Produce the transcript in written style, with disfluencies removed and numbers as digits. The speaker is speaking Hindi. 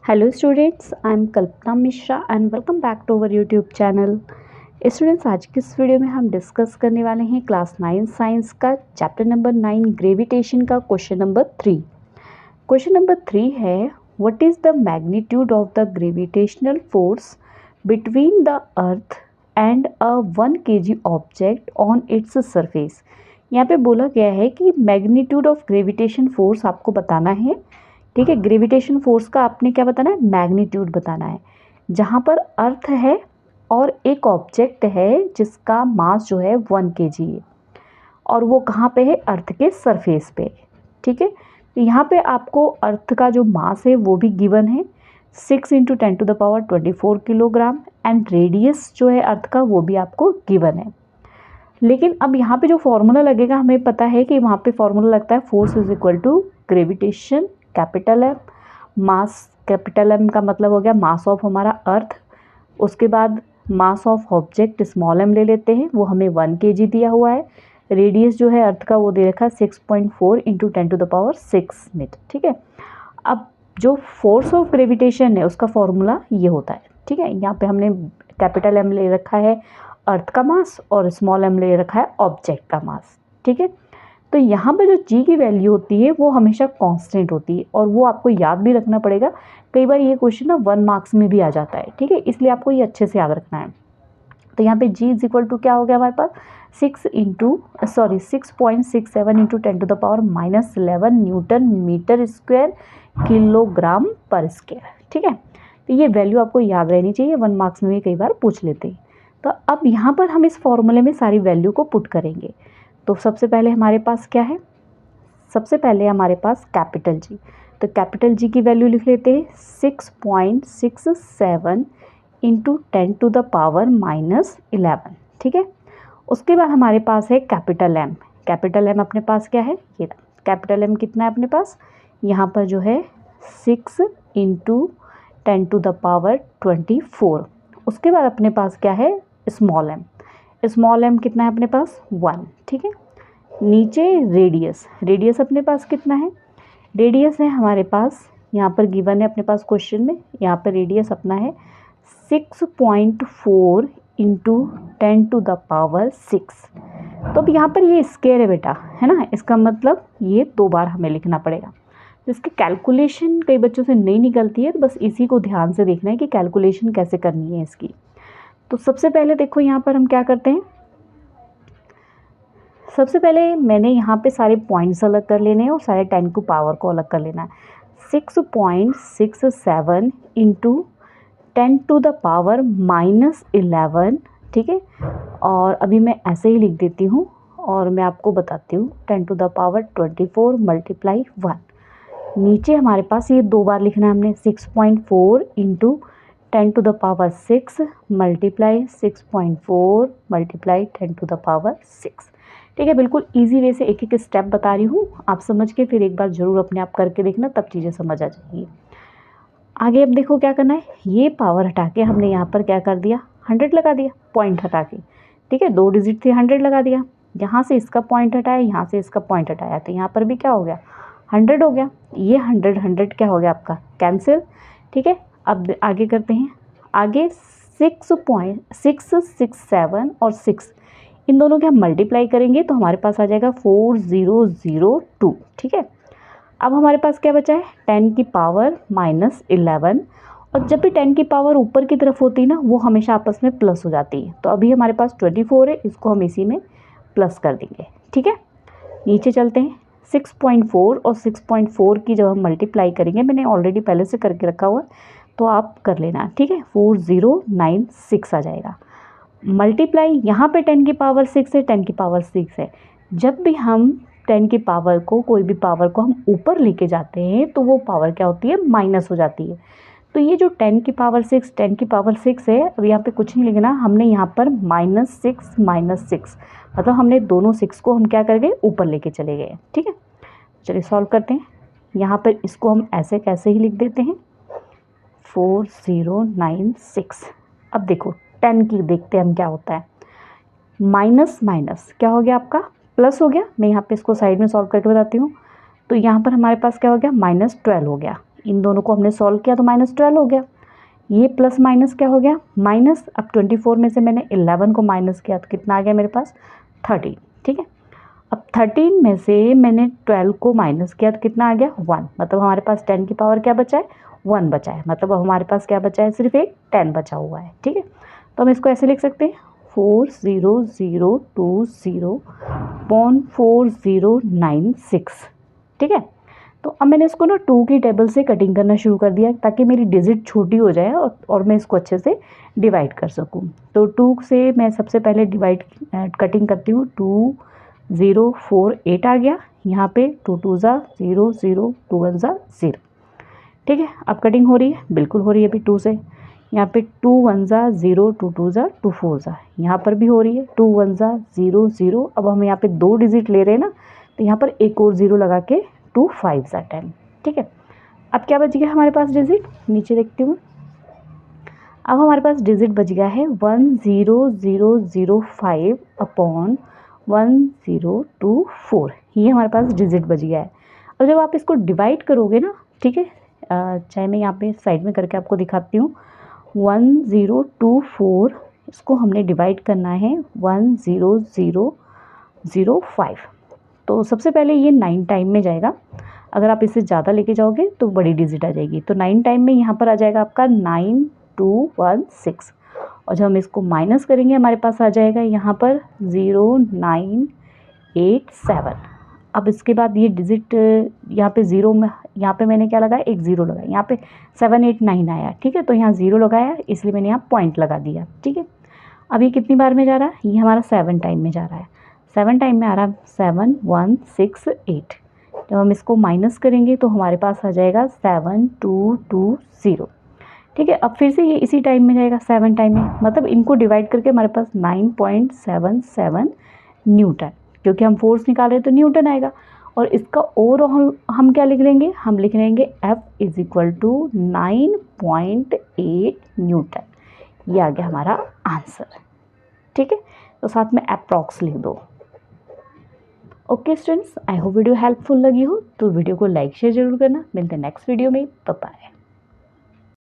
Hello students, I am Kalpana Mishra and welcome back to our YouTube channel। Students, आज की इस वीडियो में हम डिस्कस करने वाले हैं क्लास 9 साइंस का चैप्टर नंबर 9 ग्रेविटेशन का क्वेश्चन नंबर 3। क्वेश्चन नंबर 3 है, what is the magnitude of the gravitational force between the earth and a 1 kg object on its surface. यहाँ पे बोला गया है कि मैग्नीट्यूड ऑफ ग्रेविटेशन फोर्स आपको बताना है। ठीक है, ग्रेविटेशन फोर्स का आपने क्या बताना है, मैग्नीट्यूड बताना है। जहाँ पर अर्थ है और एक ऑब्जेक्ट है जिसका मास जो है 1 kg है और वो कहाँ पे है, अर्थ के सरफेस पे। ठीक है, तो यहाँ पे आपको अर्थ का जो मास है वो भी गिवन है 6 × 10⁻24 किलोग्राम एंड रेडियस जो है अर्थ का वो भी आपको गिवन है। लेकिन अब यहाँ पे जो फॉर्मूला लगेगा, हमें पता है कि वहाँ पे फॉर्मूला लगता है force is equal to gravitation capital M, mass capital M का मतलब हो गया मास ऑफ हमारा अर्थ, उसके बाद mass of object small M ले लेते हैं, वो हमें 1 kg दिया हुआ है। रेडियस जो है अर्थ का वो दे रखा है 6.4 × 10⁻6 मीटर। ठीक है, अब जो फोर्स ऑफ ग्रेविटेशन है उसका फॉर्मूला ये होता है। ठीक है, यहाँ पे हमने कैपिटल एम ले रखा है अर्थ का मास और स्मॉल एम ले रखा है ऑब्जेक्ट का मास। ठीक है, तो यहाँ पे जो जी की वैल्यू होती है वो हमेशा कांस्टेंट होती है और वो आपको याद भी रखना पड़ेगा। कई बार ये क्वेश्चन ना 1 मार्क्स में भी आ जाता है। ठीक है, इसलिए आपको ये अच्छे से याद रखना है। तो यहाँ पे जी इज इक्वल टू क्या हो गया हमारे पास 6.67 × 10⁻11 न्यूटन मीटर स्क्वायर किलोग्राम पर स्क्वायर। ठीक है, तो ये वैल्यू आपको याद रहनी चाहिए, 1 मार्क्स में भी कई बार पूछ लेते हैं। तो अब यहाँ पर हम इस फॉर्मूले में सारी वैल्यू को पुट करेंगे। तो सबसे पहले हमारे पास क्या है, सबसे पहले हमारे पास कैपिटल जी, तो कैपिटल जी की वैल्यू लिख लेते हैं 6.67 × 10⁻11। ठीक है, उसके बाद हमारे पास है कैपिटल एम। कैपिटल एम अपने पास क्या है, ये कैपिटल एम कितना है अपने पास, यहाँ पर जो है 6 × 10⁻24। उसके बाद अपने पास क्या है, स्मॉल एम। स्मॉल एम कितना है अपने पास 1। ठीक है, नीचे रेडियस, रेडियस अपने पास कितना है, रेडियस है हमारे पास यहाँ पर गिवन है अपने पास क्वेश्चन में, यहाँ पर रेडियस अपना है 6.4 × 10⁻6। तो अब यहाँ पर ये स्क्वायर है बेटा, है ना, इसका मतलब ये 2 बार हमें लिखना पड़ेगा। तो इसकी कैलकुलेशन कई बच्चों से नहीं निकलती है, तो बस इसी को ध्यान से देखना है कि कैलकुलेशन कैसे करनी है इसकी। तो सबसे पहले देखो यहाँ पर हम क्या करते हैं, सबसे पहले मैंने यहाँ पे सारे पॉइंट्स अलग कर लेने हैं और सारे 10 की पावर को अलग कर लेना है। 6.67 × 10⁻11। ठीक है, और अभी मैं ऐसे ही लिख देती हूँ और मैं आपको बताती हूँ 10⁻24 × 1। नीचे हमारे पास ये 2 बार लिखना है हमने, 6.4 × 10⁻6 मल्टीप्लाई 6.4 मल्टीप्लाई 10⁻6। ठीक है, बिल्कुल इजी वे से एक एक स्टेप बता रही हूँ, आप समझ के फिर एक बार ज़रूर अपने आप करके देखना, तब चीज़ें समझ आ जाएंगी। आगे अब देखो क्या करना है, ये पावर हटा के हमने यहाँ पर क्या कर दिया, 100 लगा दिया पॉइंट हटा के। ठीक है, 2 डिजिट थे, 100 लगा दिया, यहाँ से इसका पॉइंट हटाया, यहाँ से इसका पॉइंट हटाया, तो यहाँ पर भी क्या हो गया 100 हो गया। ये 100 क्या हो गया आपका कैंसिल। ठीक है, अब आगे करते हैं, आगे 6.667 और 6 इन दोनों के हम मल्टीप्लाई करेंगे तो हमारे पास आ जाएगा 4002। ठीक है, अब हमारे पास क्या बचा है 10 की पावर -11, और जब भी 10 की पावर ऊपर की तरफ होती है ना, वो हमेशा आपस में प्लस हो जाती है। तो अभी हमारे पास 24 है, इसको हम इसी में प्लस कर देंगे। ठीक है, नीचे चलते हैं, 6.4 और 6.4 की जब हम मल्टीप्लाई करेंगे, मैंने ऑलरेडी पहले से करके रखा हुआ है तो आप कर लेना। ठीक है, 4096 आ जाएगा। मल्टीप्लाई यहाँ पे 10 की पावर 6 है, 10 की पावर 6 है। जब भी हम 10 की पावर को, कोई भी पावर को हम ऊपर लेके जाते हैं तो वो पावर क्या होती है, माइनस हो जाती है। तो ये जो 10 की पावर 6 10 की पावर 6 है, अब यहाँ पे कुछ नहीं लिखना, हमने यहाँ पर -6 मतलब हमने दोनों 6 को हम क्या कर गए, ऊपर लेके चले गए। ठीक है, चलिए सॉल्व करते हैं। यहाँ पर इसको हम ऐसे कैसे ही लिख देते हैं 4096। अब देखो 10 की देखते हैं हम क्या होता है, माइनस माइनस क्या हो गया आपका, प्लस हो गया। मैं यहाँ पे इसको साइड में सॉल्व करके बताती हूँ। तो यहाँ पर हमारे पास क्या हो गया, -12 हो गया, इन दोनों को हमने सॉल्व किया तो -12 हो गया। ये प्लस माइनस क्या हो गया, माइनस। अब 24 में से मैंने 11 को माइनस किया तो कितना आ गया मेरे पास, 13। ठीक है, अब 13 में से मैंने 12 को माइनस किया तो कितना आ गया, 1। मतलब हमारे पास 10 की पावर क्या बचा है, 1 बचा है। मतलब अब हमारे पास क्या बचा है, सिर्फ एक 10 बचा हुआ है। ठीक है, तो हम इसको ऐसे लिख सकते हैं 40020.4096। ठीक है, तो अब मैंने इसको ना 2 की टेबल से कटिंग करना शुरू कर दिया ताकि मेरी डिजिट छोटी हो जाए और मैं इसको अच्छे से डिवाइड कर सकूं। तो 2 से मैं सबसे पहले डिवाइड कटिंग करती हूँ। 2048 आ गया यहाँ पे, 2 2 ज़ा 0 0 2 1 ज़ा 0। ठीक है, अब कटिंग हो रही है, बिल्कुल हो रही है अभी 2 से। यहाँ पे 2 1 ज़ा 0 2 2 ज़ा 2 4 ज़ा, यहाँ पर भी हो रही है 2 1 ज़ा 0 0। अब हम यहाँ पे 2 डिजिट ले रहे हैं ना, तो यहाँ पर एक और 0 लगा के 2 5 ज़ा 10। ठीक है, अब क्या बच गया हमारे पास डिजिट, नीचे देखती हूँ। अब हमारे पास डिजिट बच गया है 10005 अपॉन 1024। ये हमारे पास डिजिट बच गया है। अब जब आप इसको डिवाइड करोगे ना, ठीक है, चाहे मैं यहाँ पे साइड में करके आपको दिखाती हूँ। 1024 इसको हमने डिवाइड करना है 10005। तो सबसे पहले ये 9 टाइम में जाएगा। अगर आप इससे ज़्यादा लेके जाओगे तो बड़ी डिजिट आ जाएगी। तो 9 टाइम में यहाँ पर आ जाएगा आपका 9216। और जब हम इसको माइनस करेंगे हमारे पास आ जाएगा यहाँ पर 0987। अब इसके बाद ये डिजिट यहाँ पे 0 में, यहाँ पे मैंने क्या लगाया, एक 0 लगाया, यहाँ पे 789 आया। ठीक है, तो यहाँ 0 लगाया इसलिए मैंने यहाँ पॉइंट लगा दिया। ठीक है, अब ये कितनी बार में जा रहा है, ये हमारा 7 टाइम में जा रहा है। 7 टाइम में आ रहा है 7168। जब हम इसको माइनस करेंगे तो हमारे पास आ जाएगा 7220। ठीक है, अब फिर से ये इसी टाइम में जाएगा 7 टाइम में, मतलब इनको डिवाइड करके हमारे पास 9.77 न्यूटन, क्योंकि हम फोर्स निकाल रहे हैं तो न्यूटन आएगा। और इसका ओवरऑल हम क्या लिख लेंगे, हम लिख लेंगे F = 9.8 न्यूटन। ये आ गया हमारा आंसर। ठीक है, तो साथ में अप्रॉक्स लिख दो। Okay students, I hope video helpful लगी हो तो वीडियो को लाइक शेयर जरूर करना। मिलते हैं नेक्स्ट वीडियो में, बाय बाय।